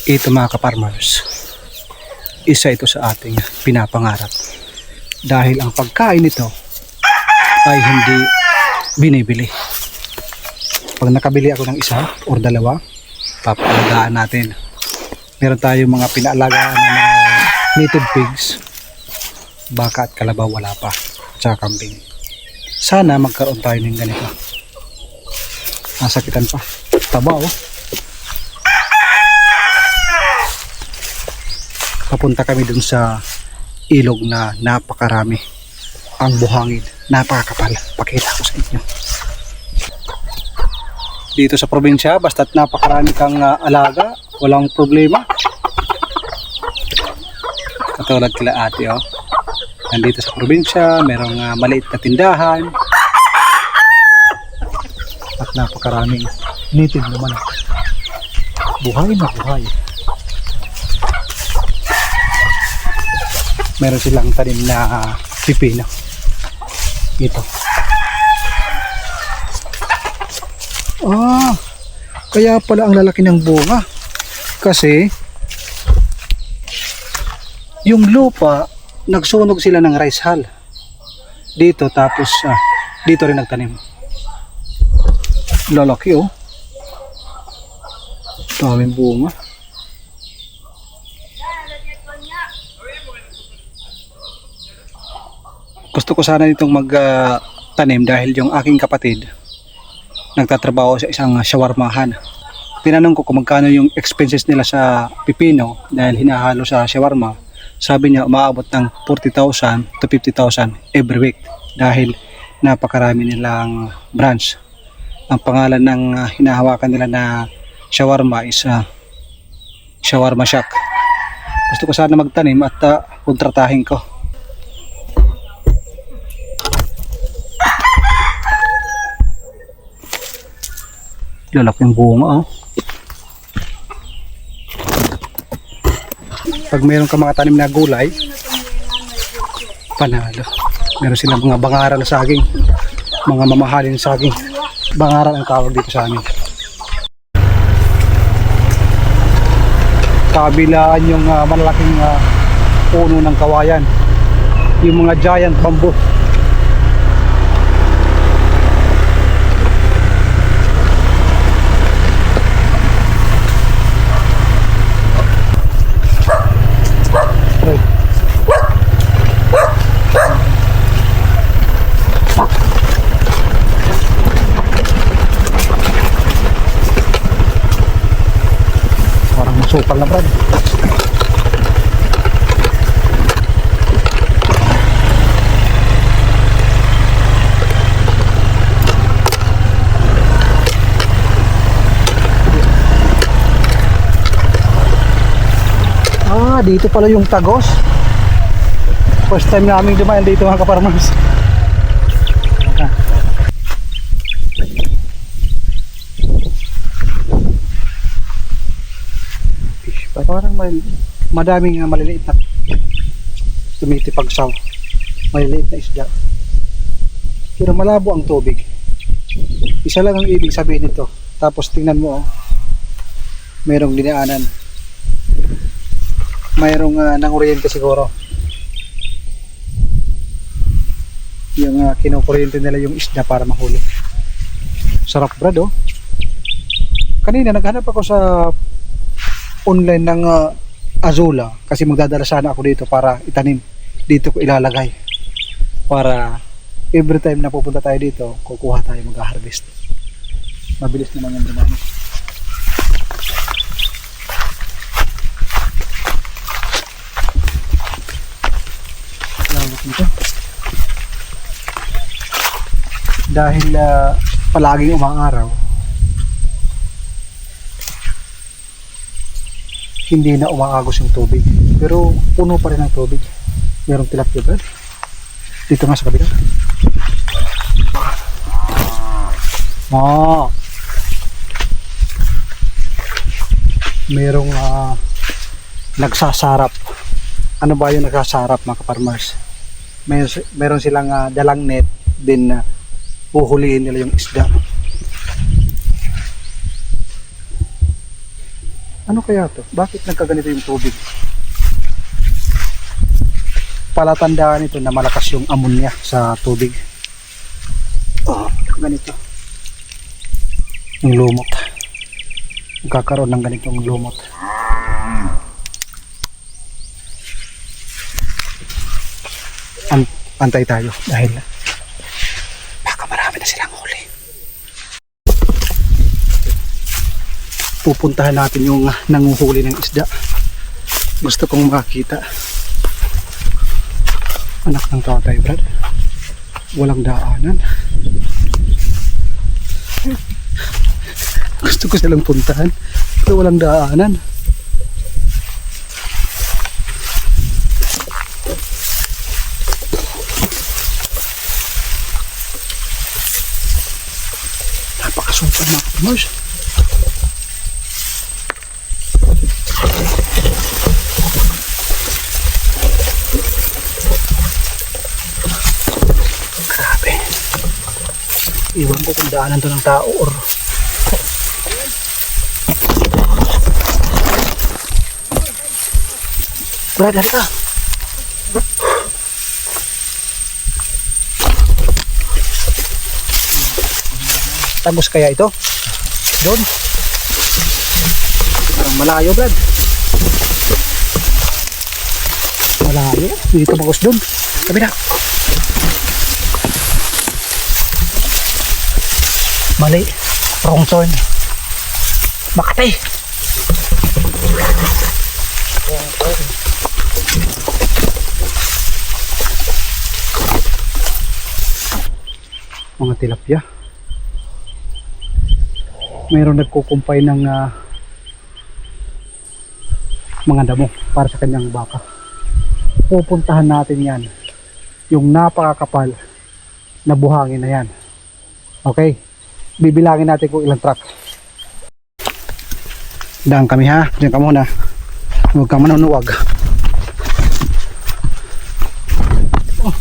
Ito mga kaparmers, isa ito sa ating pinapangarap dahil ang pagkain nito ay hindi binibili. Pag nakabili ako ng isa or dalawa, papalagaan natin. Meron tayong mga pinaalagaan na mga native pigs, baka at kalabaw wala pa, at saka kambing. Sana magkaroon tayo ng ganito. Nasakitan pa, taba oh. Papunta kami dun sa ilog na napakarami. Ang buhangin, napakakapal. Pakita ko sa inyo. Dito sa probinsya, basta't napakarami kang alaga, walang problema. Katulad kila ate, oh. Nandito sa probinsya, merong maliit na tindahan. At napakaraming native naman. Buhay na buhay. Meron silang tanim na pipino. Ito. Kaya pala ang lalaki ng bunga. Kasi yung lupa, nagsunog sila ng rice hull dito, tapos dito rin nagtanim. Lalaki oh. Daming bunga. Gusto ko sana itong magtanim dahil yung aking kapatid nagtatrabaho sa isang shawarmahan. Tinanong ko kung magkano yung expenses nila sa pipino dahil hinahalo sa shawarma. Sabi niya umaabot ng 40,000 to 50,000 every week dahil napakarami nilang branch. Ang pangalan ng hinahawakan nila na shawarma is Shawarma Shack. Gusto ko sana magtanim at kontratahin ko. Lalaking bunga oh. Pag meron ka mga tanim na gulay, panalo. Meron silang mga bangaran na saging, mga mamahalin saging. Bangaran ang tawag dito sa amin. Kabilaan yung malalaking puno ng kawayan, yung mga giant bamboo. Supal na brad. Dito pala yung Tagos. First time namin dumaan dito mga kaparmers. Parang madaming maliliit na tumitipagsaw, maliliit na isda, pero malabo ang tubig. Isa lang ang ibig sabihin nito. Tapos tingnan mo oh, mayroong dinaanan, mayroong nanguryente siguro, yung kinukuryente nila yung isda para mahuli. Sarap brad oh. Kanina naghanap ako sa online ng azula kasi magdadala sana ako dito para itanim. Dito ko ilalagay para every time na pupunta tayo dito, kukuha tayo, mag-harvest. Mabilis naman yung dinamit. Lawak nito. Dahil palaging umaaraw, hindi na umaagos yung tubig, pero puno pa rin ang tubig. Merong tilapia ba? Dito nga sa kabila. Merong nagsasarap. Ano ba yung nagsasarap mga kaparmers? Meron silang dalang net din na uhulihin nila yung isda. Ano kaya to? Bakit nagkaganito yung tubig? Palatandaan ito na malakas yung ammonia sa tubig. Oh, ganito. Yung lumot. Magkakaroon ng ganitong lumot. Antay tayo dahil baka marami na silang huli. Pupuntahan natin yung nanguhuli ng isda. Gusto kong makakita. Anak ng tatay, Brad. Walang daanan. Gusto ko silang puntahan pero walang daanan. Napakasumpah mga farmers. Grabe. Iwan ko kung daanan to ng tao or Brad, halika. Tagos kaya ito? Doon. Malayo, Brad. Malayo. Dito bagos doon. Sabi na. Mali. Wrong turn. Makatay. Wrong turn. Mga tilapia. Mayroon nagkukumpay ng mga damo para sa kanyang baka. Pupuntahan natin yan, yung napakakapal na buhangin na yan. Okay, bibilangin natin kung ilang truck. Daan kami ha, diyan ka muna, huwag kang manunuwag. Oh,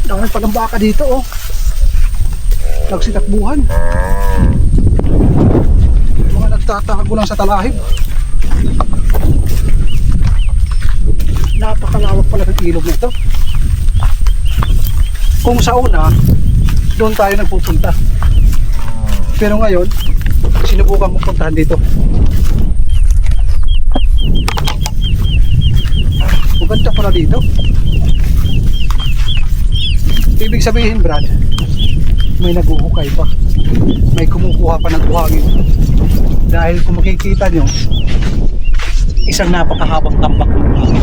dami pa ng baka dito oh. Nagsitakbuhan. Mga nagtatago lang sa talahib. Napakalawak pala ng ilog nito. Kung sa una, doon tayo nagpupunta. Pero ngayon, sinubukan mo puntahan dito. Maganda pala dito. Ibig sabihin, Brad, may naguhukay pa, may kumukuha pa ng buhangin. Dahil kung makikita nyo, isang napakahabang tambak ng buhangin.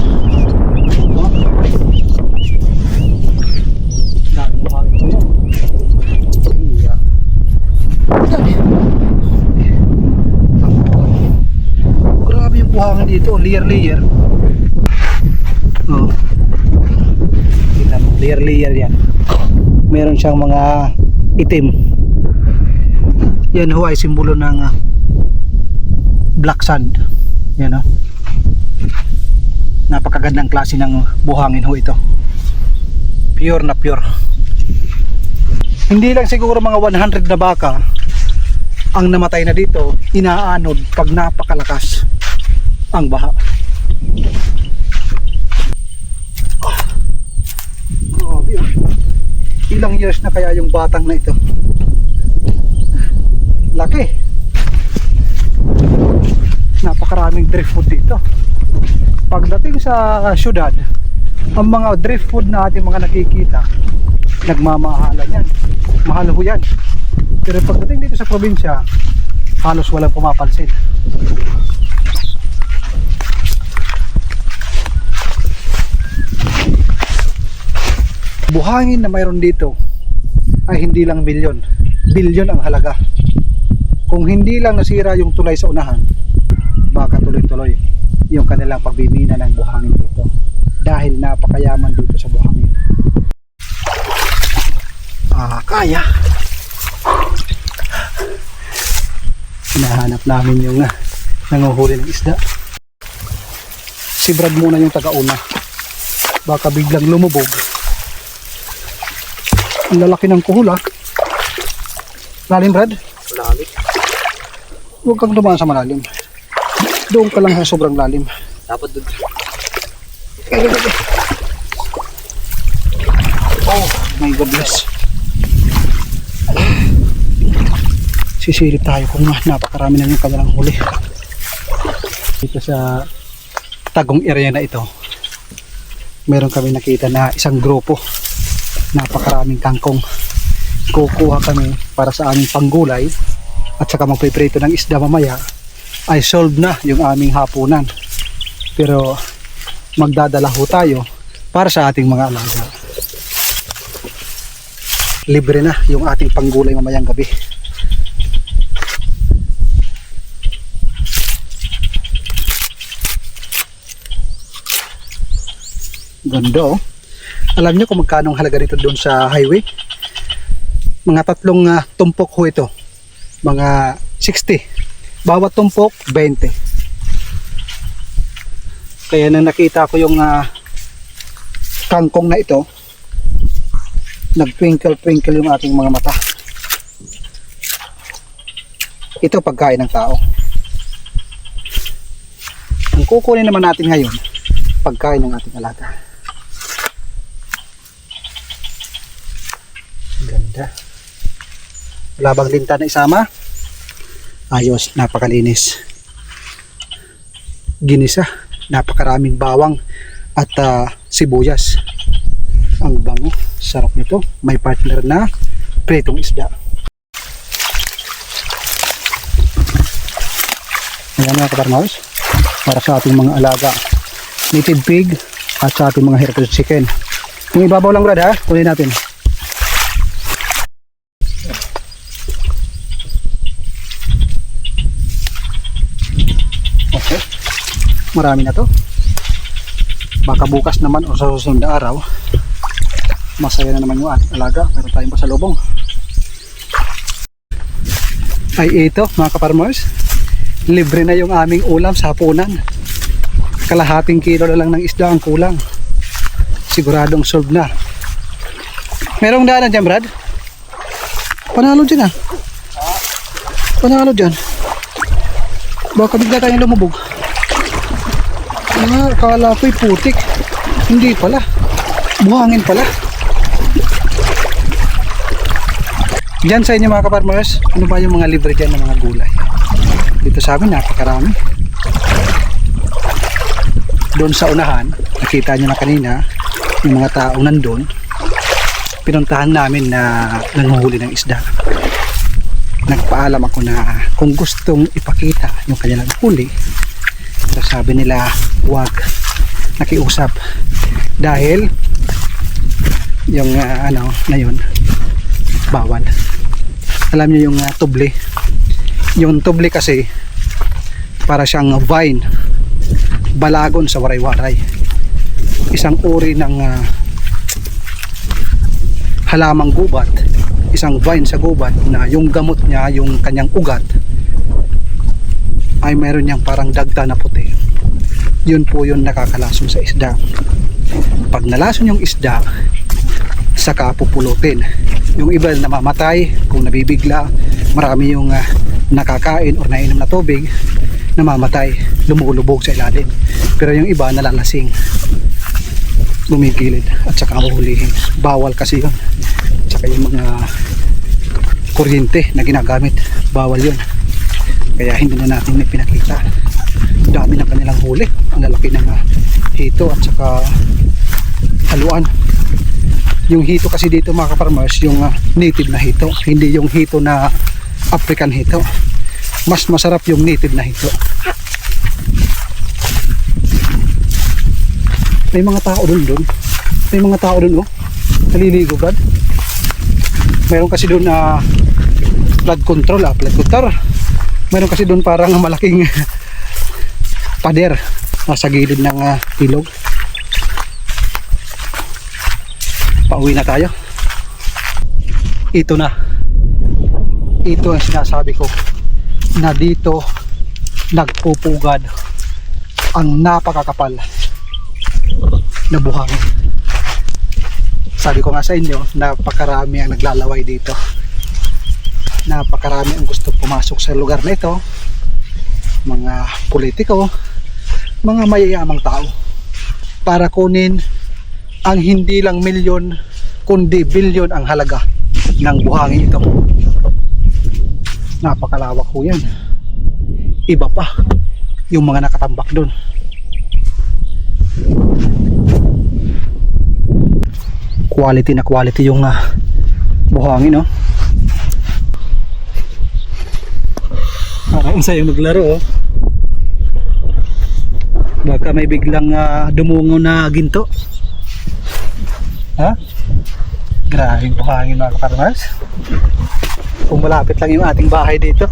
Dahil buhangin ito yan. Iya. Grabe yung buhangin dito, layer oh. Layer yan. Meron siyang mga itim. Yan ho ay simbolo ng black sand. Yan o. Napakagandang klase ng buhangin ho ito. Pure na pure. Hindi lang siguro mga 100 na baka ang namatay na dito. Inaanod pag napakalakas ang baha. Grabe oh. Ilang years na kaya yung batang na ito? Laki. Napakaraming driftwood dito. Pagdating sa syudad, ang mga driftwood na ating mga nakikita, nagmamahalan yan. Mahal ho yan. Pero pagdating dito sa probinsya, halos walang pumapansin. Buhangin na mayroon dito ay hindi lang milyon, bilyon ang halaga. Kung hindi lang nasira yung tulay sa unahan, baka tuloy-tuloy yung kanilang pagbibina ng buhangin dito dahil napakayaman dito sa buhangin. Kaya hinahanap namin yung nanguhuli ng isda. Si Brad muna yung taga-una, baka biglang lumubog. Ang lalaki ng kuhula. Lalim, Brad? Lalim. Huwag kang dumaan sa malalim. Doon ka lang sa sobrang lalim. Dapat doon. Oh, my God bless. Sisilip tayo kung napakarami na yung kanilang huli. Dito sa tagong area na ito, meron kami nakita na isang grupo. Napakaraming kangkong. Kukuha kami para sa aming panggulay at saka magpiprito ng isda mamaya. Ay solve na yung aming hapunan. Pero magdadala ho tayo para sa ating mga alaga. Libre na yung ating panggulay mamayang gabi. Ganda oh. Alam nyo kung magkano ang halaga rito doon sa highway? Mga tatlong tumpok ho ito. Mga 60. Bawat tumpok 20. Kaya nang nakita ko yung kangkong na ito, nag-twinkle yung ating mga mata. Ito pagkain ng tao. Ang kukunin naman natin ngayon, pagkain ng ating alaga. Ganda. Wala bang linta na isama? Ayos, napakalinis. Ginisa, napakaraming bawang at sibuyas. Ang bango, sarap nito. May partner na pritong isda. Ayan mga kaparmaus, para sa ating mga alaga, native pig at sa ating mga heritage chicken. Yung ibabaw lang brad ha, kunin natin. Okay, marami na to. Baka bukas naman o sa susunod na araw, masaya na naman yung ating alaga. Meron tayong pasalubong. Ay ito mga kaparmers, libre na yung aming ulam sa hapunan. Kalahating kilo na lang ng isda ang kulang. Siguradong solve na. Merong daanan dyan Brad? Panalo dyan ah. Panalo dyan. Baka bigla tayong lumubog. Akala ko'y putik. Hindi pala. Buhangin pala. Diyan sa inyo mga kaparmers, ano ba yung mga libre dyan ng mga gulay? Dito sa amin napakarami. Doon sa unahan, nakita nyo na kanina, yung mga tao nandun, pinuntahan namin na nanguhuli ng isda. Nagpaalam ako na kung gustong ipakita yung kanilang huli, pero sabi nila wag, nakiusap dahil yung ano na yun bawal. Alam niyo yung tuble, yung tuble kasi para siyang vine, balagon sa waray-waray, isang uri ng halamang gubat, isang vine sa gubat na yung gamot niya, yung kanyang ugat ay meron niyang parang dagta na puti. Yun po yung nakakalason sa isda. Pag nalason yung isda, saka pupulutin. Yung iba namamatay kung nabibigla, marami yung nakakain or nainom na tubig, namamatay, lumulubog sa ilalim. Pero yung iba nalalasing, bumigilid at saka mahuhulihin. Bawal kasi yun. Tsaka yung mga kuryente na ginagamit, bawal yun. Kaya hindi na natin may pinakita. Dami na kanilang huli. Ang lalaki ng hito at saka haluan. Yung hito kasi dito mga kaparmers, yung native na hito, hindi yung hito na African hito. Mas masarap yung native na hito. May mga tao doon. May mga tao doon oh. Naliligo Brad. Mayroon kasi doon na flood control, flood control. Mayroon kasi doon parang malaking pader nasa gilid ng ilog. Pauwi na tayo. Ito na. Ito ang sinasabi ko na dito nagpupugad ang napakakapal na buhangin. Sabi ko nga sa inyo, napakarami ang naglalaway dito. Napakarami ang gusto pumasok sa lugar na ito. mga politiko, mga mayayamang tao para kunin ang hindi lang milyon kundi bilyon ang halaga ng buhangin ito. Napakalawak po yan. Iba pa yung mga nakatambak doon. Quality na quality yung buhangin, no? Parang sa'yo maglaro, oh. Baka may biglang dumungo na ginto. Ha? Grabing buhangin, mga kaparmas. Kung malapit lang yung ating bahay dito,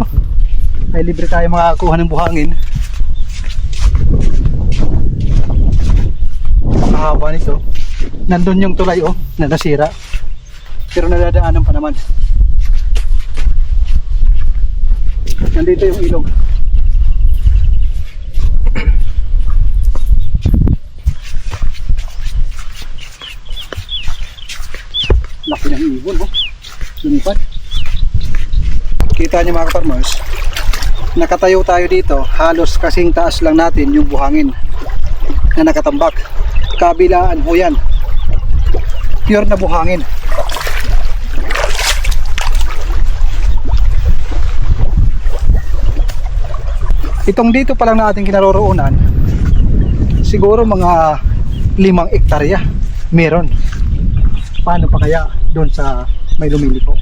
ay libre tayo makakuha ng buhangin. Mahaba nito. Nandun yung tulay, oh, na nasira. Pero nadadaanan pa naman. Nandito yung ilog. Laki ng ibon, oh. Lumipad. Kita niyo, mga farmers, nakatayo tayo dito, halos kasing taas lang natin yung buhangin na nakatambak. Kabilaan ho yan. Pure na buhangin. Itong dito pa lang na ating kinaroroonan, siguro mga 5 hektarya meron. Paano pa kaya doon sa may lumilipo?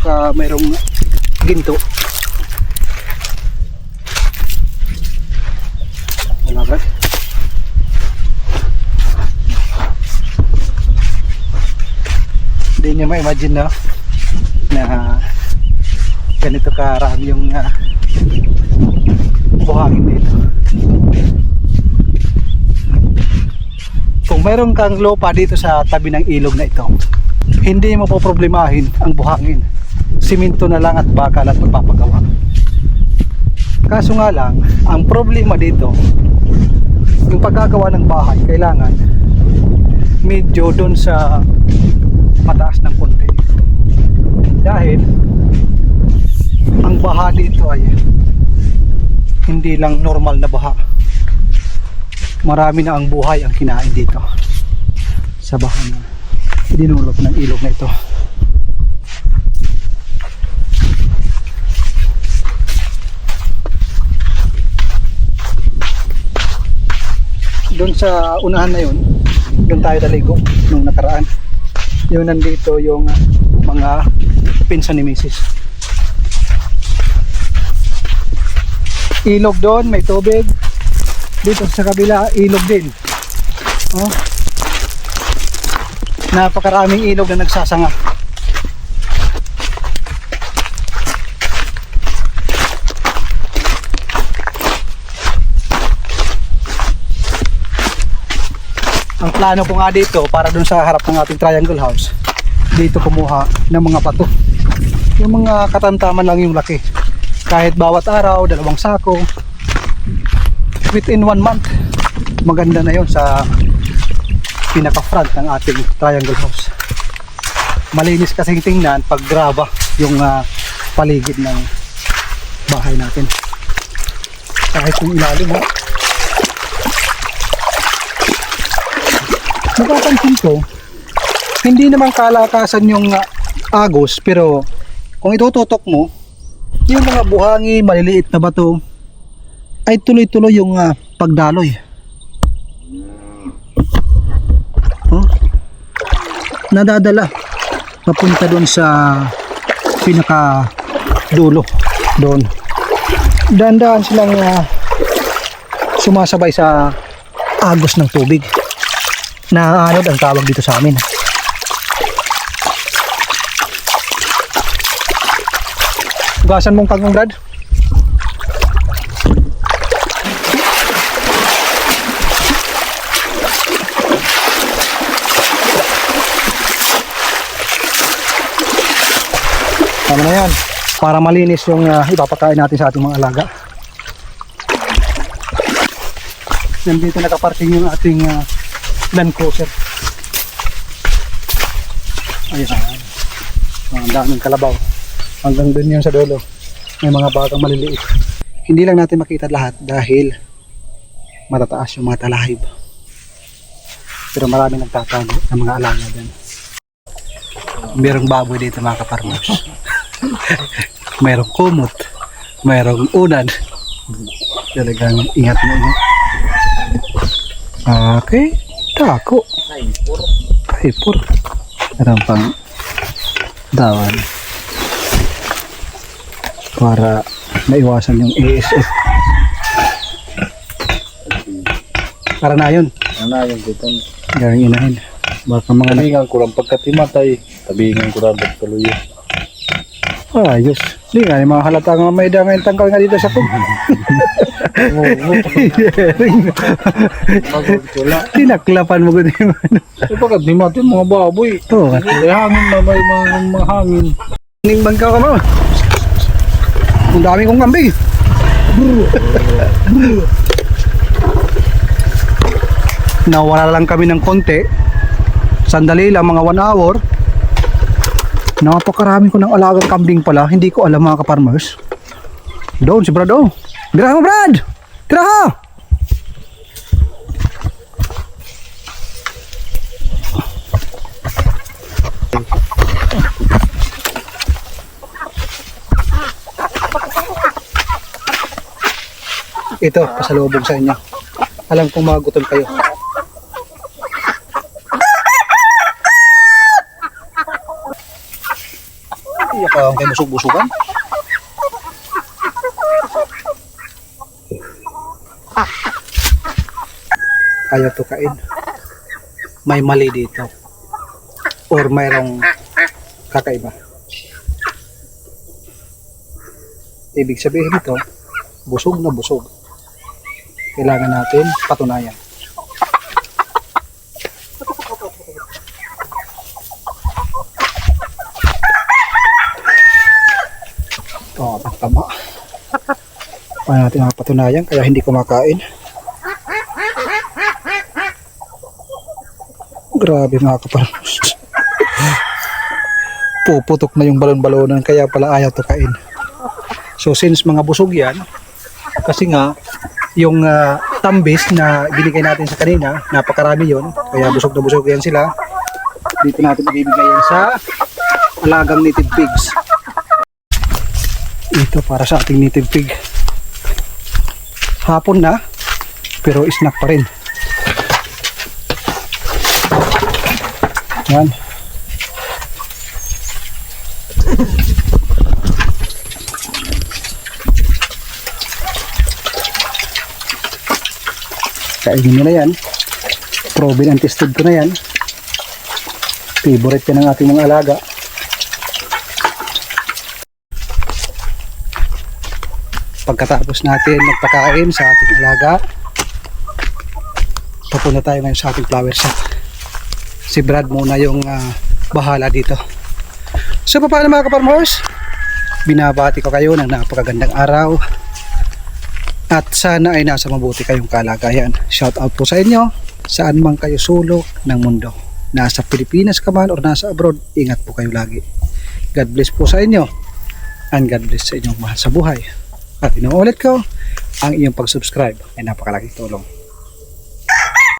Baka mayroong ginto. Wala ba? Hindi niya ma-imagine na ganito karami yung buhangin dito. Kung mayroon kang lupa dito sa tabi ng ilog na ito, hindi mo po problemahin ang buhangin. Siminto na lang at bakal at magpapagawa. Kaso nga lang, ang problema dito, yung paggagawa ng bahay, kailangan medyo doon sa mataas ng konti. Dahil ang baha dito ay hindi lang normal na baha. Marami na ang buhay ang kinain dito sa baha na dinulot ng ilog na ito. Doon sa unahan na yun, doon tayo naligo nung nakaraan. Yun, nandito yung mga pinsan ni Mrs. Ilog doon, may tubig. Dito sa kabila, ilog din. Oh. Napakaraming ilog na nagsasanga. Ang plano ko nga dito, para dun sa harap ng ating triangle house, dito kumuha ng mga bato. Yung mga katamtaman lang yung laki. Kahit bawat araw, 2 sako. Within 1 month, maganda na yon sa pinaka-front ng ating triangle house. Malinis kasing tingnan pag graba yung paligid ng bahay natin. Kahit yung ilalim, oh. Napapansin ko, hindi naman kalakasan yung agos, pero kung itututok mo, yung mga buhangi, maliliit na bato, ay tuloy-tuloy yung pagdaloy. Oh, nadadala papunta doon sa pinaka dulo doon. Dahan-dahan silang sumasabay sa agos ng tubig. Naanod ang tawag dito sa amin. Ugasan mong kangkong, Brad. Tama na yan. Para malinis yung ipapakain natin sa ating mga alaga. Nandito nakaparking yung ating Land Cruiser. Ayan. Ang daming kalabaw. Hanggang dun yun sa dulo. May mga bagang maliliit. Hindi lang natin makita lahat dahil matataas yung mga talahib. Pero marami nagtatago ng mga alaga dyan. Merong baboy dito mga kaparmers. Merong kumot. Merong unan. Talagang ingat na ingat. Okay. Tako. Kaipur. Meron pang dawan. Para maiwasan yung ASF. Para na yun. Ano yung dito? Garing inahin. Baka mga Tabingan ko lang pagkatimatay. Tabingan ko lang pagkaluyo. ayos. Hindi nga, yung mga halata nga may dama yung tangkal nga dito sa kong. Tinaklapan mo ko din. Pagkatimatay mga baboy. Oo. May hangin na may mga hangin. Ning bangka ka mo. Ang dami kong kambing. Nawala lang kami ng konti. Sandali lang, mga 1 hour. Napakarami ko ng alagang kambing pala. Hindi ko alam mga kaparmers. Doon si Brad. Oh. Tira mo Brad! Tira ha! Ito, pasalubog sa inyo. Alam kong magutom kayo. Iyak ka kayo busog-busugan. Ayaw to kain. May mali dito. Or mayroong kakaiba. Ibig sabihin ito, busog na busog. Kailangan natin patunayan. Oh, tama. Paano natin mapatunayan kaya hindi kumakain? Grabe mga kaparmos. Puputok na yung balon-balonan kaya pala ayaw to kain. So since mga busog yan, kasi nga yung tambis na binigay natin sa kanina, napakarami yon, kaya busog na busog yan sila. Dito natin ibibigay yan sa alagang native pigs. Ito para sa ating native pig. Hapon na, pero snack pa rin. Yan. Kainin nyo na yan. Proven and tested ko na yan. Favorite yan ng ating mga alaga. Pagkatapos natin magpakain sa ating alaga, papunta tayo ngayon sa ating flower shop. Si Brad muna yung bahala dito. So paano mga kaparmos? Binabati ko kayo ng napakagandang araw. At sana ay nasa mabuti kayong kalagayan. Shout out po sa inyo. Saan man kayo sulok ng mundo. Nasa Pilipinas ka man or nasa abroad, ingat po kayo lagi. God bless po sa inyo. And God bless sa inyong mahal sa buhay. At inuulit ko, ang iyong pag-subscribe ay napakalaking tulong.